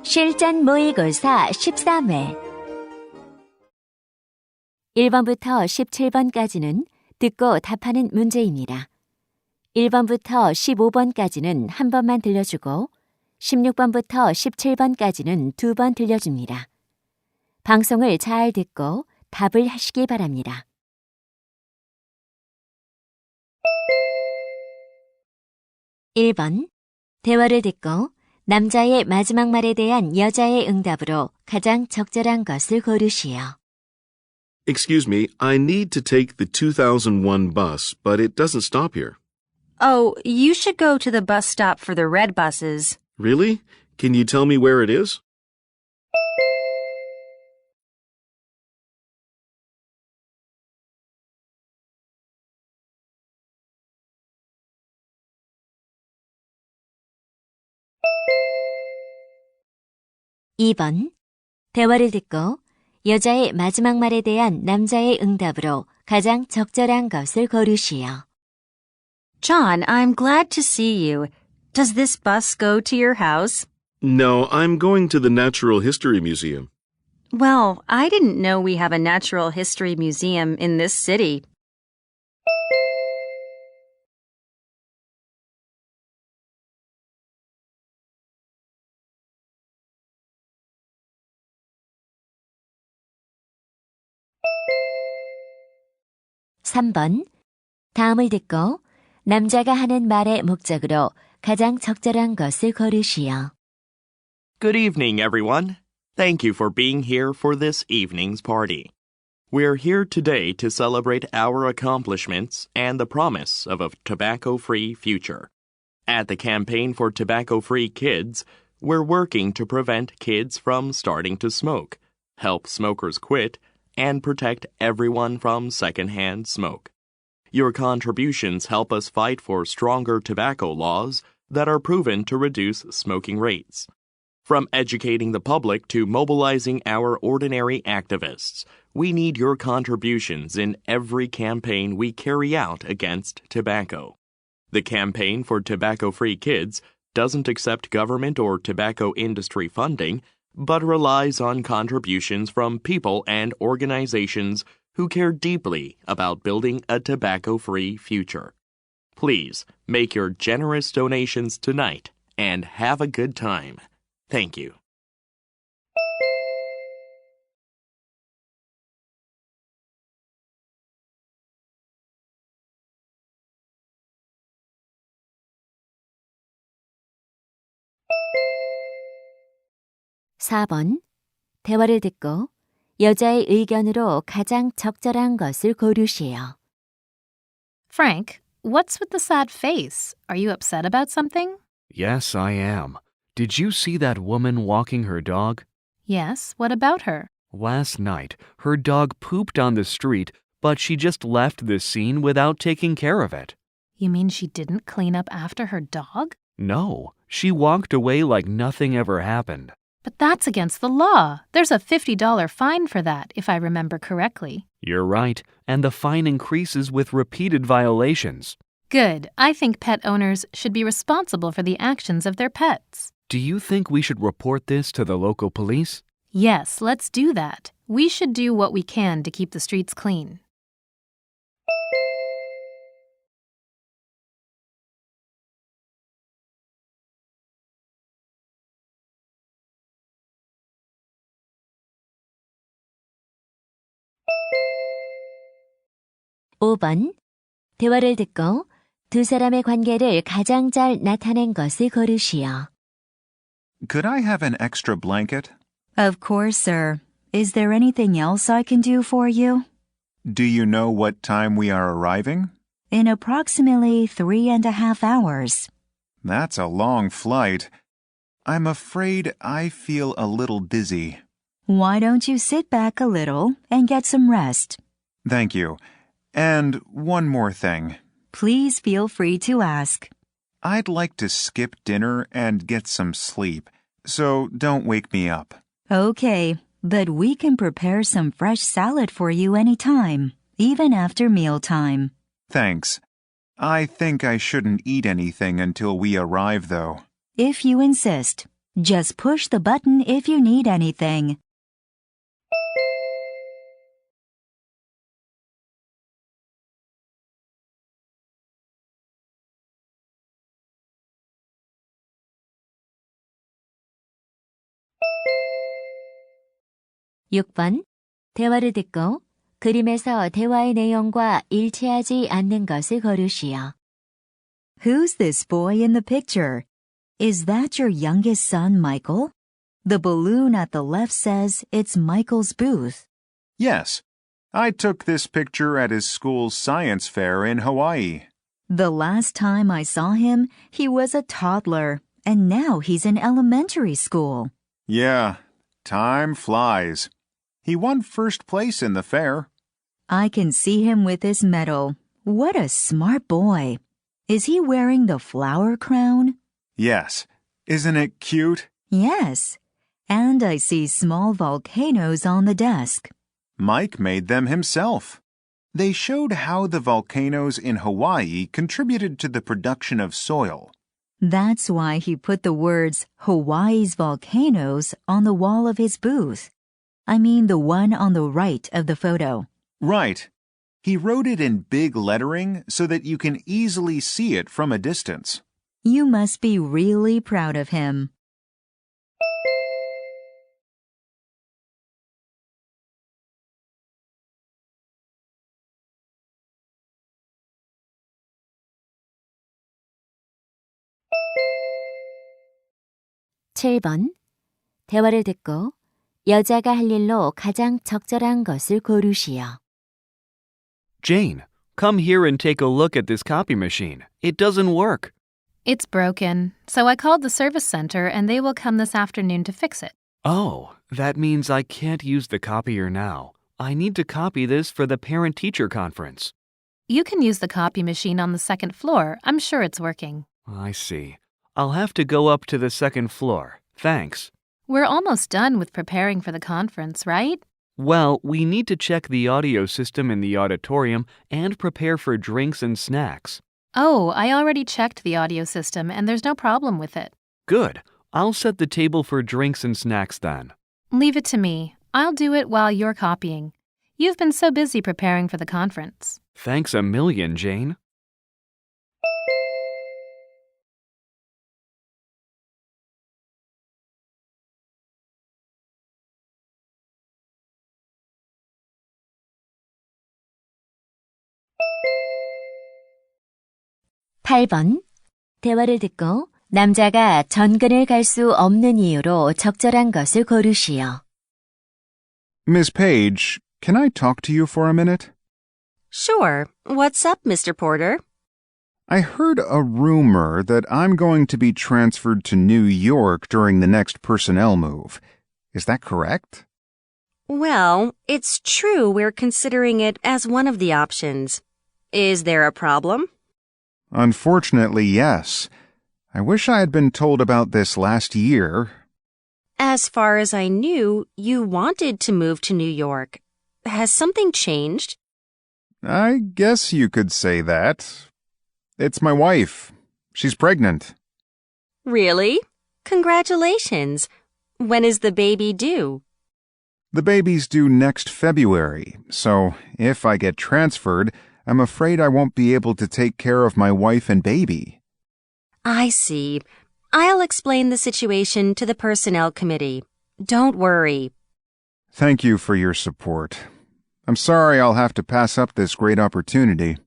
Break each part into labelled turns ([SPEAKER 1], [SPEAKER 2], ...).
[SPEAKER 1] 실전 모의고사 13회 1번부터 17번까지는 듣고 답하는 문제입니다. 1번부터 15번까지는 한 번만 들려주고 16번부터 17번까지는 두 번 들려줍니다. 방송을 잘 듣고 답을 하시기 바랍니다. 1번. 대화를 듣고 남자의 마지막 말에 대한 여자의 응답으로 가장 적절한 것을 고르시오.
[SPEAKER 2] Excuse me, I need to take the 2001 bus, but it doesn't stop here.
[SPEAKER 3] Oh, you should go to the bus stop for the red buses.
[SPEAKER 2] Really? Can you tell me where it is?
[SPEAKER 1] (2번) 대화를 듣고 여자의 마지막 말에 대한 남자의 응답으로 가장 적절한 것을 고르시오.
[SPEAKER 3] John, I'm glad to see you. Does this bus go to your house?
[SPEAKER 2] No, I'm going to the Natural History Museum.
[SPEAKER 3] Well, I didn't know we have a natural history museum in this city.
[SPEAKER 1] (3번) 다음을 듣고 남자가 하는 말의 목적으로 가장 적절한 것을 고르시오.
[SPEAKER 4] Good evening, everyone. Thank you for being here for this evening's party. We're here today to celebrate our accomplishments and the promise of a tobacco-free future. At the Campaign for Tobacco-Free Kids, we're working to prevent kids from starting to smoke, help smokers quit, and protect everyone from secondhand smoke. Your contributions help us fight for stronger tobacco laws that are proven to reduce smoking rates. From educating the public to mobilizing our ordinary activists, we need your contributions in every campaign we carry out against tobacco. The Campaign for Tobacco-Free Kids doesn't accept government or tobacco industry funding, but relies on contributions from people and organizations who care deeply about building a tobacco-free future. Please make your generous donations tonight and have a good time. Thank you.
[SPEAKER 1] (4번) 대화를 듣고 여자의 의견으로 가장 적절한 것을 고르시오.
[SPEAKER 5] Frank, what's with the sad face? Are you upset about something?
[SPEAKER 6] Yes, I am. Did you see that woman walking her dog?
[SPEAKER 5] Yes, what about her?
[SPEAKER 6] Last night, her dog pooped on the street, but she just left the scene without taking care of it.
[SPEAKER 5] You mean she didn't clean up after her dog?
[SPEAKER 6] No, she walked away like nothing ever happened.
[SPEAKER 5] But that's against the law. There's a $50 fine for that, if I remember correctly.
[SPEAKER 6] You're right, and the fine increases with repeated violations.
[SPEAKER 5] Good. I think pet owners should be responsible for the actions of their pets.
[SPEAKER 6] Do you think we should report this to the local police?
[SPEAKER 5] Yes, let's do that. We should do what we can to keep the streets clean.
[SPEAKER 1] (5번) 대화를 듣고 두 사람의 관계를 가장 잘 나타낸 것을 고르시오.
[SPEAKER 7] Could I have an extra blanket?
[SPEAKER 8] Of course, sir. Is there anything else I can do for you?
[SPEAKER 7] Do you know what time we are arriving?
[SPEAKER 8] In approximately 3.5 hours.
[SPEAKER 7] That's a long flight. I'm afraid I feel a little dizzy.
[SPEAKER 8] Why don't you sit back a little and get some rest?
[SPEAKER 7] Thank you. And one more thing.
[SPEAKER 8] Please feel free to ask.
[SPEAKER 7] I'd like to skip dinner and get some sleep, so don't wake me up.
[SPEAKER 8] Okay, but we can prepare some fresh salad for you anytime, even after mealtime.
[SPEAKER 7] Thanks. I think I shouldn't eat anything until we arrive, though.
[SPEAKER 8] If you insist. Just push the button if you need anything.
[SPEAKER 1] 육 번 대화를 듣고 그림에서 대화의 내용과 일치하지 않는 것을 고르시오.
[SPEAKER 8] Who's this boy in the picture? Is that your youngest son, Michael? The balloon at the left says it's Michael's booth.
[SPEAKER 7] Yes. I took this picture at his school's science fair in Hawaii.
[SPEAKER 8] The last time I saw him, he was a toddler, and now he's in elementary school.
[SPEAKER 7] Yeah, time flies. He won first place in the fair.
[SPEAKER 8] I can see him with his medal. What a smart boy. Is he wearing the flower crown?
[SPEAKER 7] Yes. Isn't it cute?
[SPEAKER 8] Yes. And I see small volcanoes on the desk.
[SPEAKER 7] Mike made them himself. They showed how the volcanoes in Hawaii contributed to the production of soil.
[SPEAKER 8] That's why he put the words Hawaii's volcanoes on the wall of his booth. I mean the one on the right of the photo.
[SPEAKER 7] Right. He wrote it in big lettering so that you can easily see it from a distance.
[SPEAKER 8] You must be really proud of him.
[SPEAKER 1] 칠 번 대화를 듣고 여자가 할 일로 가장 적절한 것을 고르시오.
[SPEAKER 6] Jane, come here and take a look at this copy machine. It doesn't work.
[SPEAKER 5] It's broken, so I called the service center and they will come this afternoon to fix it.
[SPEAKER 6] Oh, that means I can't use the copier now. I need to copy this for the parent-teacher conference.
[SPEAKER 5] You can use the copy machine on the second floor. I'm sure it's working.
[SPEAKER 6] I see. I'll have to go up to the second floor. Thanks.
[SPEAKER 5] We're almost done with preparing for the conference, right?
[SPEAKER 6] Well, we need to check the audio system in the auditorium and prepare for drinks and snacks.
[SPEAKER 5] Oh, I already checked the audio system and there's no problem with it.
[SPEAKER 6] Good. I'll set the table for drinks and snacks then.
[SPEAKER 5] Leave it to me. I'll do it while you're copying. You've been so busy preparing for the conference.
[SPEAKER 6] Thanks a million, Jane.
[SPEAKER 1] 팔 번 대화를 듣고 남자가 전근을 갈 수 없는 이유로 적절한 것을 고르시오.
[SPEAKER 7] Miss Page, can I talk to you for a minute?
[SPEAKER 3] Sure. What's up, Mr. Porter?
[SPEAKER 7] I heard a rumor that I'm going to be transferred to New York during the next personnel move. Is that correct?
[SPEAKER 3] Well, it's true we're considering it as one of the options. Is there a problem?
[SPEAKER 7] Unfortunately, yes. I wish I had been told about this last year.
[SPEAKER 3] As far as I knew, you wanted to move to New York. Has something changed?
[SPEAKER 7] I guess you could say that. It's my wife. She's pregnant.
[SPEAKER 3] Really? Congratulations. When is the baby due?
[SPEAKER 7] The baby's due next February, so if I get transferred, I'm afraid I won't be able to take care of my wife and baby.
[SPEAKER 3] I see. I'll explain the situation to the personnel committee. Don't worry.
[SPEAKER 7] Thank you for your support. I'm sorry I'll have to pass up this great opportunity.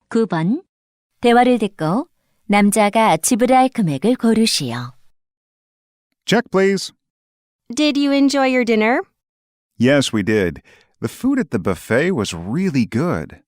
[SPEAKER 1] 구 번 대화를 듣고 남자가 지불할 금액을 고르시오.
[SPEAKER 7] Check, please.
[SPEAKER 3] Did you enjoy your dinner?
[SPEAKER 7] Yes, we did. The food at the buffet was really good.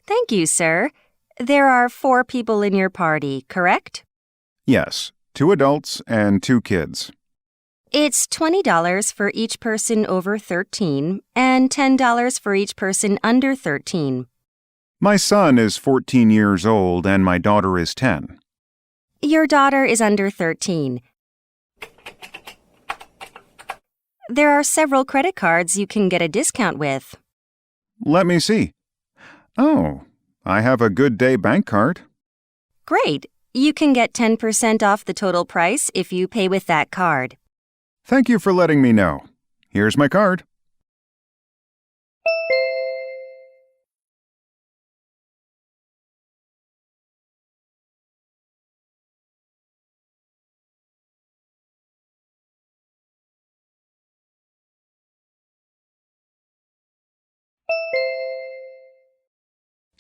[SPEAKER 3] Thank you, sir. There are 4 people in your party, correct?
[SPEAKER 7] Yes, 2 adults and 2 kids.
[SPEAKER 3] It's $20 for each person over 13 and $10 for each person under 13.
[SPEAKER 7] My son is 14 years old and my daughter is 10.
[SPEAKER 3] Your daughter is under 13. There are several credit cards you can get a discount with.
[SPEAKER 7] Let me see. Oh, I have a Good Day bank card.
[SPEAKER 3] Great! You can get 10% off the total price if you pay with that card.
[SPEAKER 7] Thank you for letting me know. Here's my card.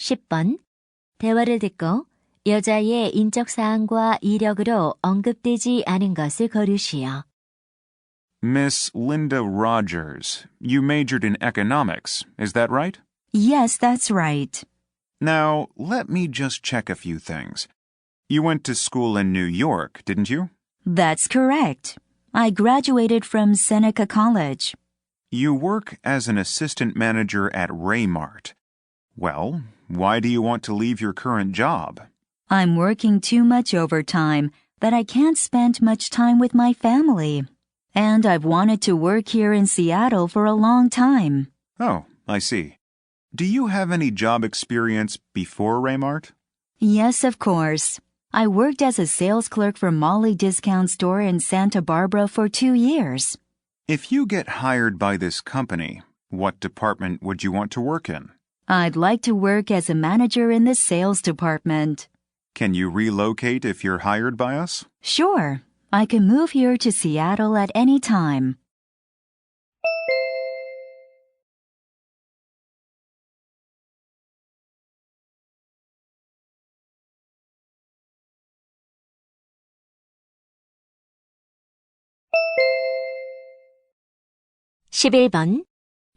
[SPEAKER 1] (10번) 대화를 듣고 여자의 인적 사항과 이력으로 언급되지 않은 것을 고르시오.
[SPEAKER 9] Miss Linda Rogers, you majored in economics, is that right?
[SPEAKER 8] Yes, that's right.
[SPEAKER 9] Now, let me just check a few things. You went to school in New York, didn't you?
[SPEAKER 8] That's correct. I graduated from Seneca College.
[SPEAKER 9] You work as an assistant manager at Raymart. Well, why do you want to leave your current job?
[SPEAKER 8] I'm working too much overtime that I can't spend much time with my family. And I've wanted to work here in Seattle for a long time.
[SPEAKER 9] Oh, I see. Do you have any job experience before Raymart?
[SPEAKER 8] Yes, of course. I worked as a sales clerk for Molly Discount Store in Santa Barbara for 2 years.
[SPEAKER 9] If you get hired by this company, what department would you want to work in?
[SPEAKER 8] I'd like to work as a manager in the sales department.
[SPEAKER 9] Can you relocate if you're hired by us?
[SPEAKER 8] Sure. I can move here to Seattle at any time.
[SPEAKER 1] (11번)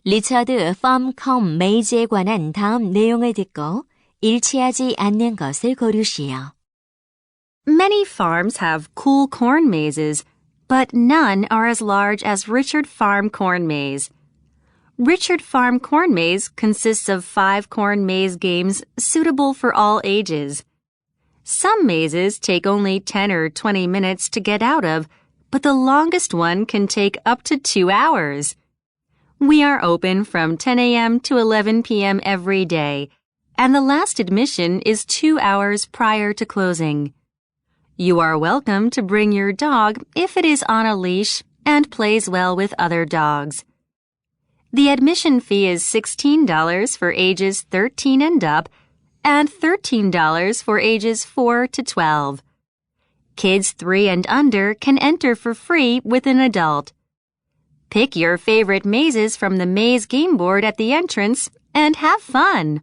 [SPEAKER 1] 리처드 펌컴 메이즈에 관한 다음 내용을 듣고 일치하지 않는 것을 고르시오.
[SPEAKER 3] Many farms have cool corn mazes, but none are as large as Richard Farm Corn Maze. Richard Farm Corn Maze consists of 5 corn maze games suitable for all ages. Some mazes take only 10 or 20 minutes to get out of, but the longest one can take up to 2 hours. We are open from 10 a.m. to 11 p.m. every day, and the last admission is 2 hours prior to closing. You are welcome to bring your dog if it is on a leash and plays well with other dogs. The admission fee is $16 for ages 13 and up and $13 for ages 4 to 12. Kids 3 and under can enter for free with an adult. Pick your favorite mazes from the maze game board at the entrance and have fun.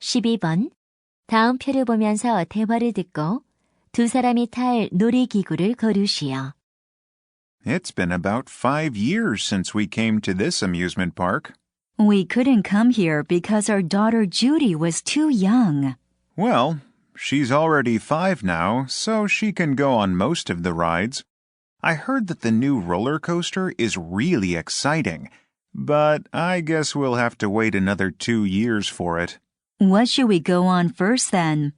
[SPEAKER 1] (12번) 다음 표를 보면서 대화를 듣고 두 사람이 탈 놀이기구를 고르시오.
[SPEAKER 9] It's been about 5 years since we came to this amusement park.
[SPEAKER 8] We couldn't come here because our daughter Judy was too young.
[SPEAKER 9] Well, she's already 5 now, so she can go on most of the rides. I heard that the new roller coaster is really exciting, but I guess we'll have to wait another 2 years for it.
[SPEAKER 8] What should we go on first then?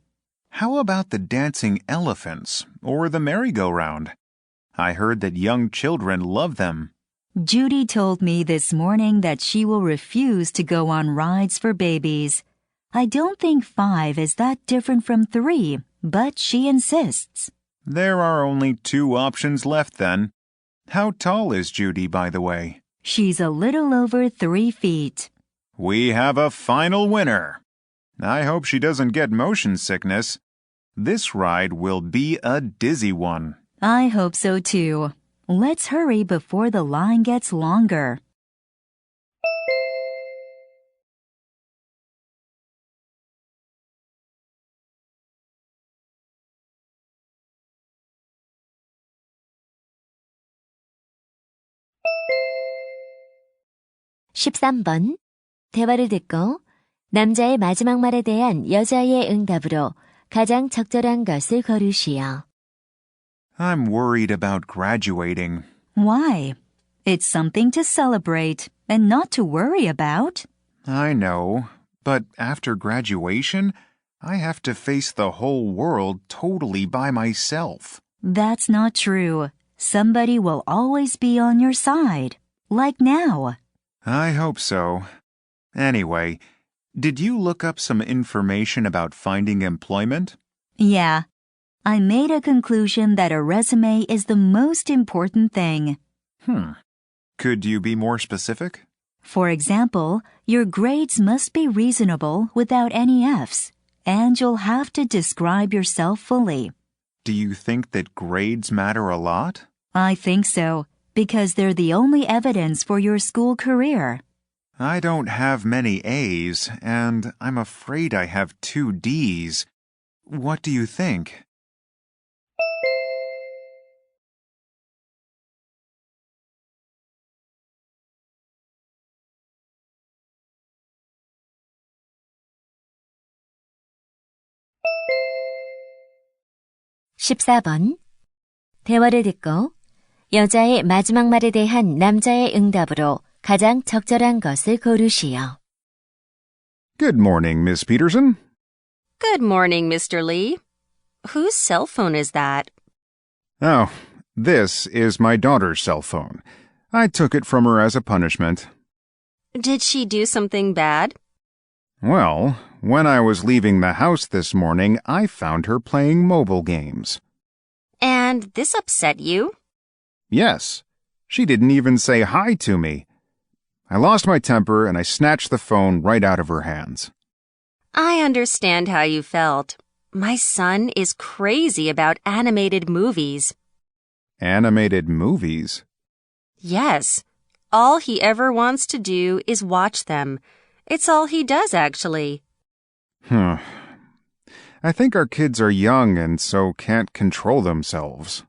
[SPEAKER 9] How about the dancing elephants or the merry-go-round? I heard that young children love them.
[SPEAKER 8] Judy told me this morning that she will refuse to go on rides for babies. I don't think 5 is that different from 3, but she insists.
[SPEAKER 9] There are only 2 options left then. How tall is Judy, by the way?
[SPEAKER 8] She's a little over 3 feet.
[SPEAKER 9] We have a final winner. I hope she doesn't get motion sickness. This ride will be a dizzy one.
[SPEAKER 8] I hope so too. Let's hurry before the line gets longer.
[SPEAKER 1] (13번) 대화를 듣고 남자의 마지막 말에 대한 여자의 응답으로 가장 적절한 것을 고르시오.
[SPEAKER 9] I'm worried about graduating.
[SPEAKER 8] Why? It's something to celebrate and not to worry about.
[SPEAKER 9] I know, but after graduation, I have to face the whole world totally by myself.
[SPEAKER 8] That's not true. Somebody will always be on your side, like now.
[SPEAKER 9] I hope so. Anyway, did you look up some information about finding employment?
[SPEAKER 8] Yeah. I made a conclusion that a resume is the most important thing.
[SPEAKER 9] Could you be more specific?
[SPEAKER 8] For example, your grades must be reasonable without any Fs, and you'll have to describe yourself fully.
[SPEAKER 9] Do you think that grades matter a lot?
[SPEAKER 8] I think so, because they're the only evidence for your school career.
[SPEAKER 9] I don't have many A's, and I'm afraid I have 2 D's. What do you think?
[SPEAKER 1] (14번) 대화를 듣고 여자의 마지막 말에 대한 남자의 응답으로 가장 적절한 것을 고르시오.
[SPEAKER 7] Good morning, Miss Peterson.
[SPEAKER 3] Good morning, Mr. Lee. Whose cell phone is that?
[SPEAKER 7] Oh, this is my daughter's cell phone. I took it from her as a punishment.
[SPEAKER 3] Did she do something bad?
[SPEAKER 7] Well, when I was leaving the house this morning, I found her playing mobile games.
[SPEAKER 3] And this upset you?
[SPEAKER 7] Yes, she didn't even say hi to me. I lost my temper and I snatched the phone right out of her hands.
[SPEAKER 3] I understand how you felt. My son is crazy about animated movies.
[SPEAKER 7] Animated movies?
[SPEAKER 3] Yes. All he ever wants to do is watch them. It's all he does, actually.
[SPEAKER 7] I think our kids are young and so can't control themselves.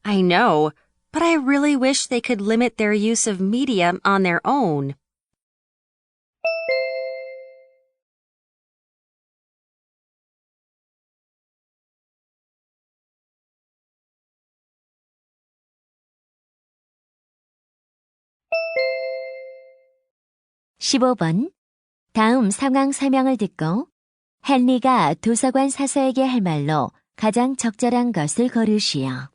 [SPEAKER 3] I know, but I really wish they could limit their use of media on their own.
[SPEAKER 1] (15번) 다음 상황 설명을 듣고 헨리가 도서관 사서에게 할 말로 가장 적절한 것을 고르시오.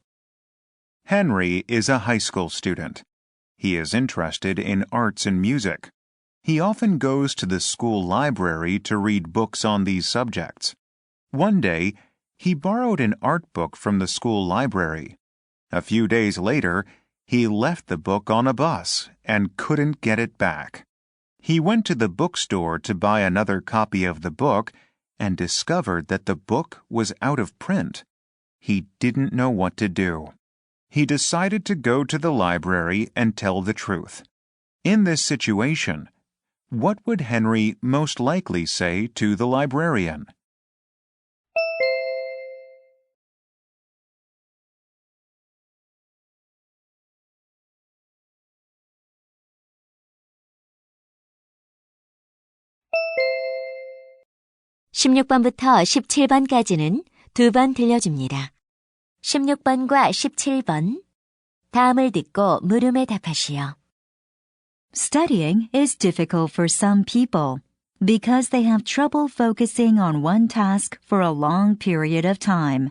[SPEAKER 9] Henry is a high school student. He is interested in arts and music. He often goes to the school library to read books on these subjects. One day, he borrowed an art book from the school library. A few days later, he left the book on a bus and couldn't get it back. He went to the bookstore to buy another copy of the book and discovered that the book was out of print. He didn't know what to do. He decided to go to the library and tell the truth. In this situation, what would Henry most likely say to the librarian?
[SPEAKER 1] (16번부터 17번까지는 2번 들려줍니다. 16번과 17번 다음을 듣고 물음에 답하시오.
[SPEAKER 8] Studying is difficult for some people because they have trouble focusing on one task for a long period of time.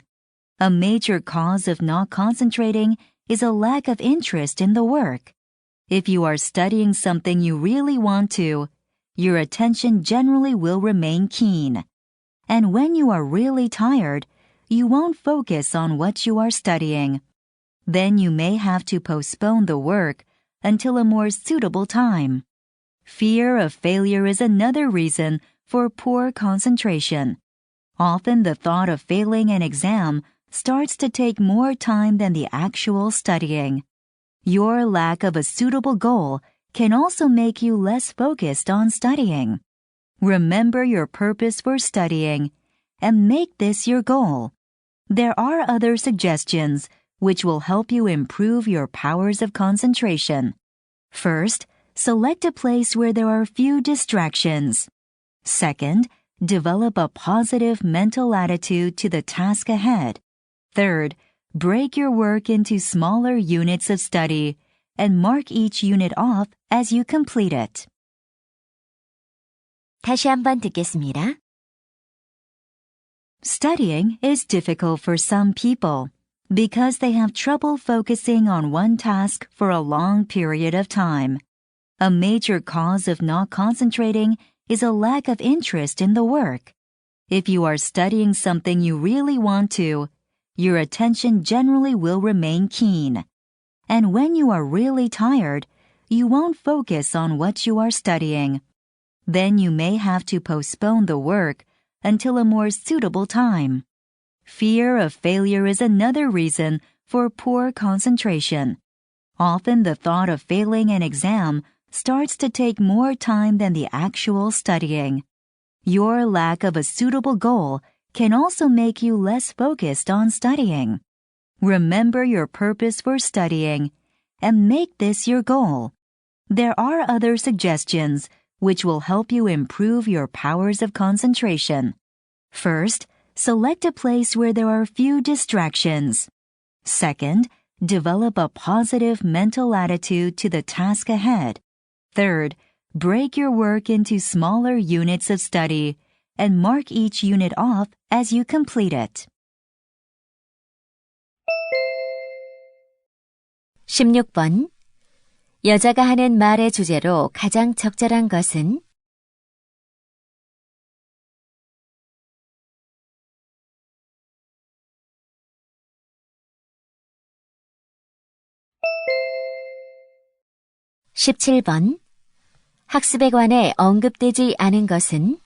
[SPEAKER 8] A major cause of not concentrating is a lack of interest in the work. If you are studying something you really want to, your attention generally will remain keen. And when you are really tired, you won't focus on what you are studying. Then you may have to postpone the work until a more suitable time. Fear of failure is another reason for poor concentration. Often the thought of failing an exam starts to take more time than the actual studying. Your lack of a suitable goal can also make you less focused on studying. Remember your purpose for studying and make this your goal. There are other suggestions which will help you improve your powers of concentration. First, select a place where there are few distractions. Second, develop a positive mental attitude to the task ahead. Third, break your work into smaller units of study and mark each unit off as you complete it.
[SPEAKER 1] 다시 한번 듣겠습니다.
[SPEAKER 8] Studying is difficult for some people because they have trouble focusing on one task for a long period of time. A major cause of not concentrating is a lack of interest in the work. If you are studying something you really want to, your attention generally will remain keen. And when you are really tired, you won't focus on what you are studying. Then you may have to postpone the work until a more suitable time. Fear of failure is another reason for poor concentration. Often the thought of failing an exam starts to take more time than the actual studying. Your lack of a suitable goal can also make you less focused on studying. Remember your purpose for studying and make this your goal. There are other suggestions which will help you improve your powers of concentration. First, select a place where there are few distractions. Second, develop a positive mental attitude to the task ahead. Third, break your work into smaller units of study and mark each unit off as you complete it.
[SPEAKER 1] 16번. 여자가 하는 말의 주제로 가장 적절한 것은? (17번) 학습에 관해 언급되지 않은 것은?